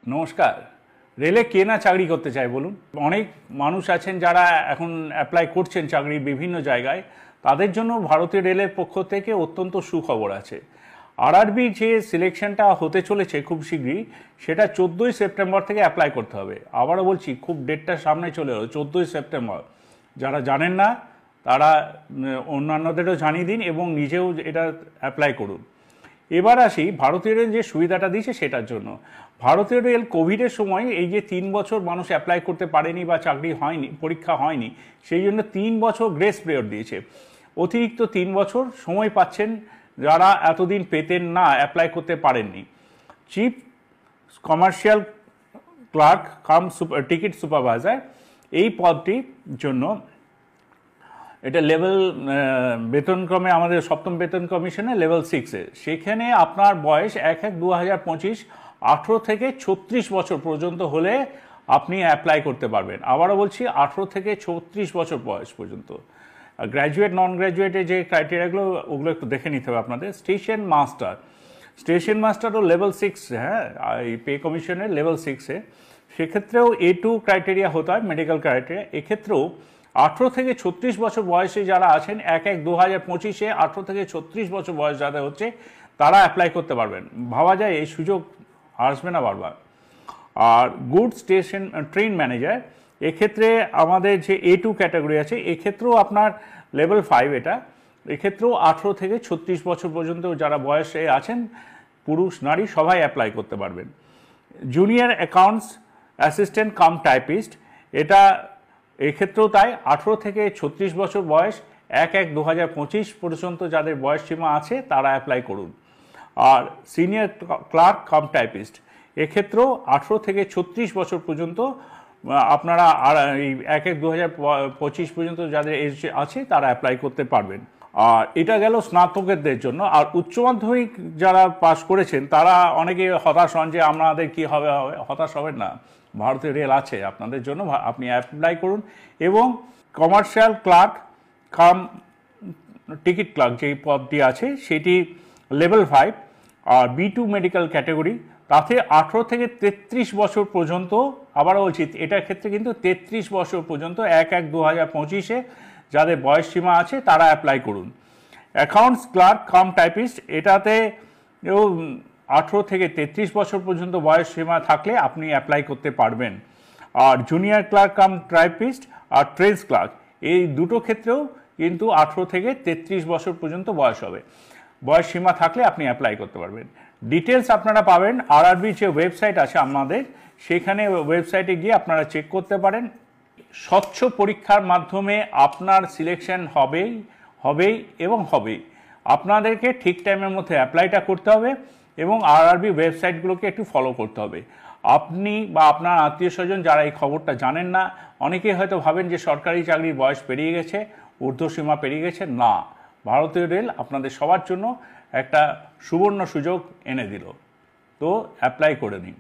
নমস্কার। রেলে কে না চাকরি করতে চায় বলুন? অনেক মানুষ আছেন যারা এখন অ্যাপ্লাই করছেন চাকরি বিভিন্ন জায়গায়। তাদের জন্য ভারতীয় রেলের পক্ষ থেকে অত্যন্ত সুখবর আছে। আরআরবি যে সিলেকশনটা হতে চলেছে খুব শীঘ্রই, সেটা 14ই সেপ্টেম্বর থেকে অ্যাপ্লাই করতে হবে। আবারও বলছি, খুব ডেটটা সামনে চলে এলো, 14ই সেপ্টেম্বর। যারা জানেন না তারা অন্যান্যদেরও জানিয়ে দিন এবং নিজেও এটা অ্যাপ্লাই করুন। এবার আসি ভারতীয় রেল যে সুবিধাটা দিয়েছে সেটার জন্য। ভারতীয় রেল কোভিডের সময় এই যে 3 বছর মানুষ অ্যাপ্লাই করতে পারেনি বা চাকরি হয়নি, পরীক্ষা হয়নি, সেই জন্য 3 বছর গ্রেস পিরিয়ড দিয়েছে। অতিরিক্ত 3 বছর সময় পাচ্ছেন যারা এতদিন পেতেন না, অ্যাপ্লাই করতে পারেননি। Chief commercial clerk cum ticket supervisor, এই পদটির জন্য এটা লেভেল বেতনক্রমে আমাদের সপ্তম বেতন কমিশনে লেভেল 6-এ। সেখানে আপনার বয়স 1/1/2025 18 থেকে 36 বছর পর্যন্ত হলে আপনি অ্যাপ্লাই করতে পারবেন। আবারও বলছি, 18 থেকে 36 বছর বয়স পর্যন্ত। গ্র্যাজুয়েট নন গ্র্যাজুয়েটের যে ক্রাইটেরিয়াগুলো ওগুলো একটু দেখে নিতে হবে আপনাদের। স্টেশন মাস্টারও লেভেল 6, হ্যাঁ, এই পে কমিশনের লেভেল 6-এ। সেক্ষেত্রেও A2 ক্রাইটেরিয়া হতে হয়, মেডিকেল ক্রাইটেরিয়া। এক্ষেত্রেও 18 থেকে 36 বছর বয়সে যারা আছেন 1/1/2025-এ 18 থেকে 36 বছর বয়স যাদের হচ্ছে তারা অ্যাপ্লাই করতে পারবেন। ভাবা যায় এই সুযোগ আসবে না বারবার। আর গুড স্টেশন ট্রেন ম্যানেজার, এক্ষেত্রে আমাদের যে A2 ক্যাটাগরি আছে এক্ষেত্রেও আপনার লেভেল 5 এটা। এক্ষেত্রেও 18 থেকে 36 বছর পর্যন্ত যারা বয়সে আছেন, পুরুষ নারী সবাই অ্যাপ্লাই করতে পারবেন। Junior accounts assistant cum typist, এটা এক্ষেত্রেও তাই। 18 থেকে 36 বছর বয়স, 1/1/2025 পর্যন্ত যাদের বয়স সীমা আছে তারা অ্যাপ্লাই করুন। আর সিনিয়র ক্লার্ক কাম টাইপিস্ট, এক্ষেত্রেও 18 থেকে 36 বছর পর্যন্ত আপনারা আর এই 1/1/2025 পর্যন্ত যাদের এজ আছে তারা অ্যাপ্লাই করতে পারবেন। আর এটা গেল স্নাতকদের জন্য। আর উচ্চ মাধ্যমিক যারা পাশ করেছেন তারা অনেকে হতাশ হন যে আমাদের কী হবে। হতাশ হবেন না, ভারতীয় রেল আছে আপনাদের জন্য, আপনি অ্যাপ্লাই করুন। এবং commercial clerk cum ticket clerk যেই পদটি আছে সেটি লেভেল 5। আর B2 মেডিকেল ক্যাটাগরি, তাতে 18 থেকে 33 বছর পর্যন্ত, আবারও বলছি এটার ক্ষেত্রে কিন্তু 33 বছর পর্যন্ত 1/1/2025-এ যাদের বয়স সীমা আছে তারা অ্যাপ্লাই করুন। অ্যাকাউন্টস ক্লার্ক কাম টাইপিস্ট, এটাতে 18 থেকে 33 বছর পর্যন্ত বয়স সীমা থাকলে আপনি অ্যাপ্লাই করতে পারবেন। আর জুনিয়র ক্লার্ক কাম টাইপিস্ট আর ট্রেডস ক্লার্ক, এই দুটো ক্ষেত্রেও কিন্তু 18 থেকে 33 বছর পর্যন্ত বয়স হবে। বয়স সীমা থাকলে আপনি অ্যাপ্লাই করতে পারবেন। ডিটেলস আপনারা পাবেন আরআরবি যে ওয়েবসাইট আছে আমাদের, সেখানে ওয়েবসাইটে গিয়ে আপনারা চেক করতে পারেন। স্বচ্ছ পরীক্ষার মাধ্যমে আপনার সিলেকশন হবেই এবং হবেই। আপনাদেরকে ঠিক টাইমের মধ্যে অ্যাপ্লাইটা করতে হবে এবং আরআরবি ওয়েবসাইটগুলোকে একটু ফলো করতে হবে। আপনি বা আপনার আত্মীয় স্বজন যারা এই খবরটা জানেন না, অনেকেই হয়তো ভাবেন যে সরকারি চাকরির বয়স পেরিয়ে গেছে, ঊর্ধ্বসীমা পেরিয়ে গেছে। না, ভারতীয় রেল আপনাদের সবার জন্য একটা সুবর্ণ সুযোগ এনে দিল। তো অ্যাপ্লাই করে নিন।